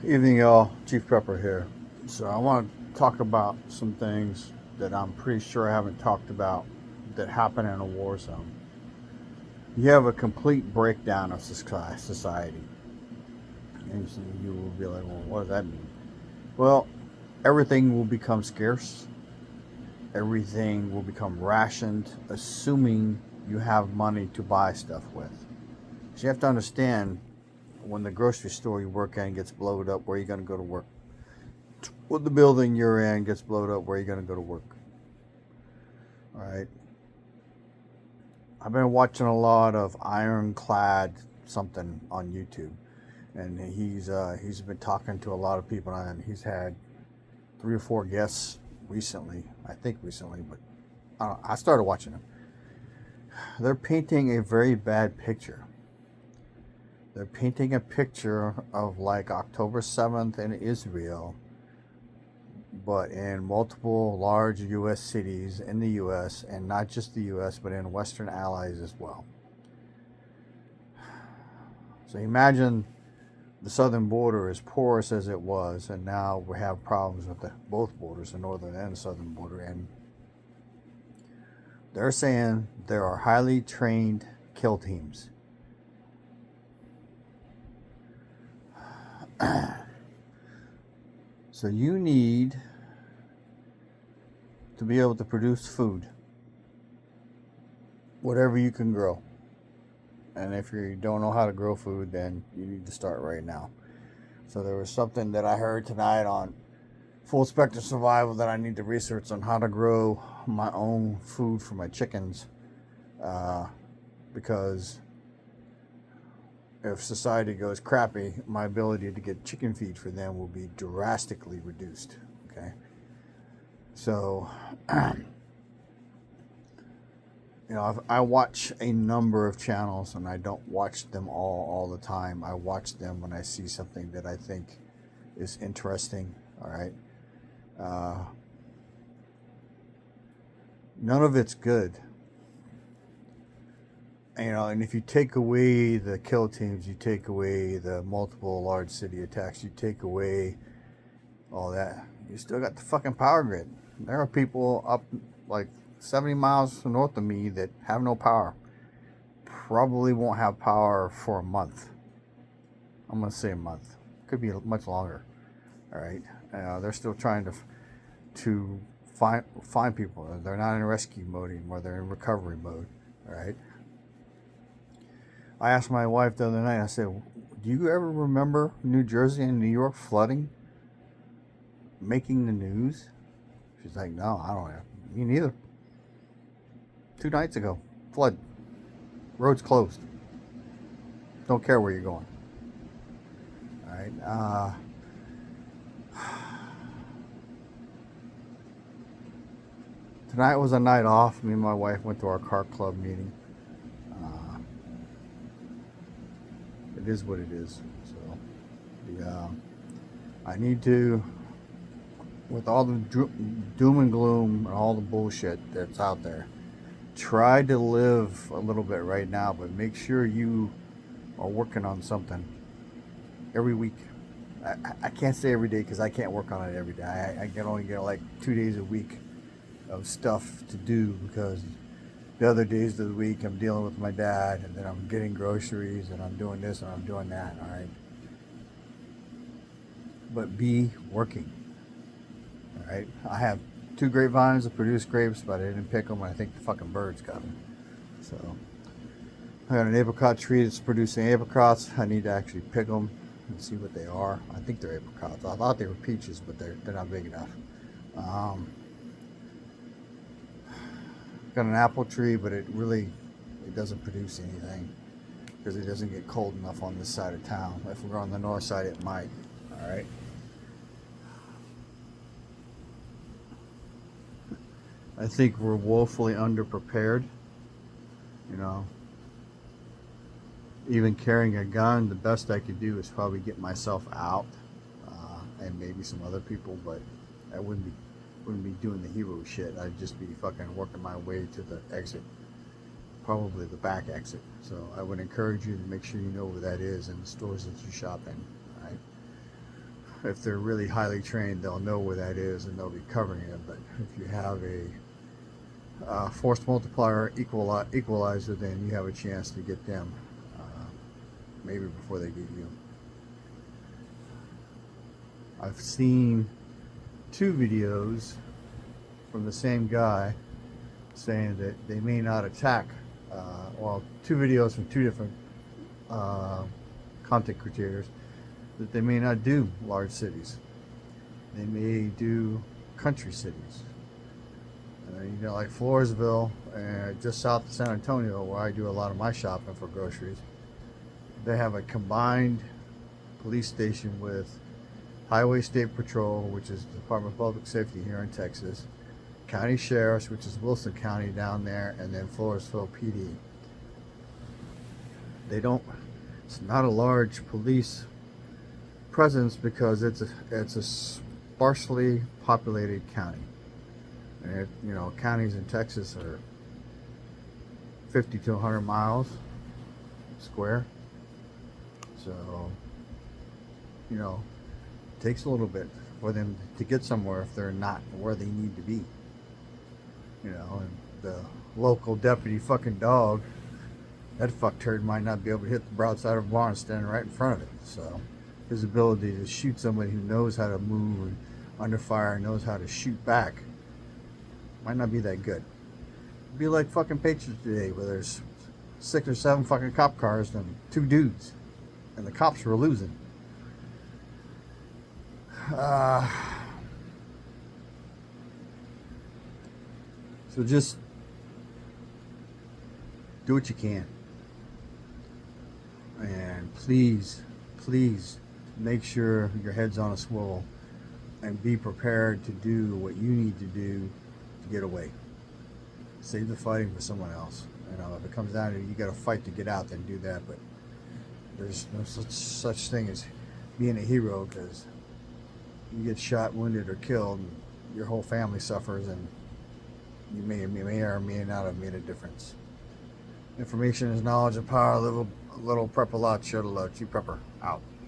Evening, y'all. Chief Pepper here. So I want to talk about some things that I'm pretty sure I haven't talked about that happen in a war zone. You have a complete breakdown of society, and so you will be like, "Well, what does that mean?" Well, everything will become scarce. Everything will become rationed, assuming you have money to buy stuff with. So you have to understand when the grocery store you work in gets blowed up, where are you going to go to work? When the building you're in gets blowed up, where are you going to go to work? All right. I've been watching a lot of Ironclad something on YouTube, and he's been talking to a lot of people, and he's had 3 or 4 guests recently. I think recently, but I started watching them. They're painting a very bad picture. They're painting a picture of like October 7th in Israel, but in multiple large U.S. cities in the U.S., and not just the U.S., but in Western allies as well. So imagine the southern border as porous as it was, and now we have problems with both borders, the northern and the southern border. And they're saying there are highly trained kill teams. So you need to be able to produce food, whatever you can grow. And if you don't know how to grow food, then you need to start right now. So there was something that I heard tonight on Full Spectrum Survival that I need to research on how to grow my own food for my chickens, because if society goes crappy, my ability to get chicken feed for them will be drastically reduced. Okay, so I watch a number of channels, and I don't watch them all the time. I watch them when I see something that I think is interesting. All right. Uh, None of it's good. And if you take away the kill teams, you take away the multiple large city attacks, you take away all that, you still got the fucking power grid. There are people up like 70 miles north of me that have no power. Probably won't have power for a month. I'm going to say a month. Could be much longer. All right. They're still trying to find people. They're not in rescue mode anymore. They're in recovery mode. All right. I asked my wife the other night, I said, do you ever remember New Jersey and New York flooding, making the news? She's like, no, I don't have. Me neither. 2 nights ago, flood. Roads closed. Don't care where you're going. All right. Tonight was a night off. Me and my wife went to our car club meeting. It is what it is. So, yeah, I need to, with all the doom and gloom and all the bullshit that's out there, try to live a little bit right now, but make sure you are working on something every week. I can't say every day because I can't work on it every day. I can only get like 2 days a week of stuff to do, because the other days of the week I'm dealing with my dad, and then I'm getting groceries, and I'm doing this and I'm doing that. All right. But be working. All right. I have 2 grapevines that produce grapes, but I didn't pick them. I think the fucking birds got them. So I got an apricot tree that's producing apricots. I need to actually pick them and see what they are. I think they're apricots. I thought they were peaches, but they're not big enough. Got an apple tree, but it doesn't produce anything because it doesn't get cold enough on this side of town. If we're on the north side, it might. All right. I think we're woefully underprepared. You know, even carrying a gun, the best I could do is probably get myself out, and maybe some other people, but I wouldn't be doing the hero shit. I'd just be fucking working my way to the exit, probably the back exit. So I would encourage you to make sure you know where that is in the stores that you shop in. Right? if they're really highly trained, they'll know where that is and they'll be covering it. But if you have a force multiplier equalizer, then you have a chance to get them maybe before they get you. I've seen 2 videos from the same guy saying that they may not attack, 2 videos from 2 different content creators, that they may not do large cities. They may do country cities. Like Floresville, just south of San Antonio, where I do a lot of my shopping for groceries. They have a combined police station with Highway State Patrol, which is the Department of Public Safety here in Texas, County Sheriff's, which is Wilson County down there, and then Floresville PD. It's not a large police presence because it's a sparsely populated county. And counties in Texas are 50 to 100 miles square. So, it takes a little bit for them to get somewhere if they're not where they need to be. And the local deputy fucking dog, that fuckturd might not be able to hit the broadside of a barn standing right in front of it. So his ability to shoot somebody who knows how to move and under fire and knows how to shoot back might not be that good. It'd be like fucking Patriots today, where there's 6 or 7 fucking cop cars and 2 dudes, and the cops were losing. So just do what you can, and please make sure your head's on a swivel and be prepared to do what you need to do to get away. Save the fighting for someone else. If it comes down to it, you got to fight to get out, then do that. But there's no such thing as being a hero, because you get shot, wounded, or killed, and your whole family suffers, and you may or may not have made a difference. Information is knowledge and power. A little prep, a lot, shut a lot. Chief Prepper out.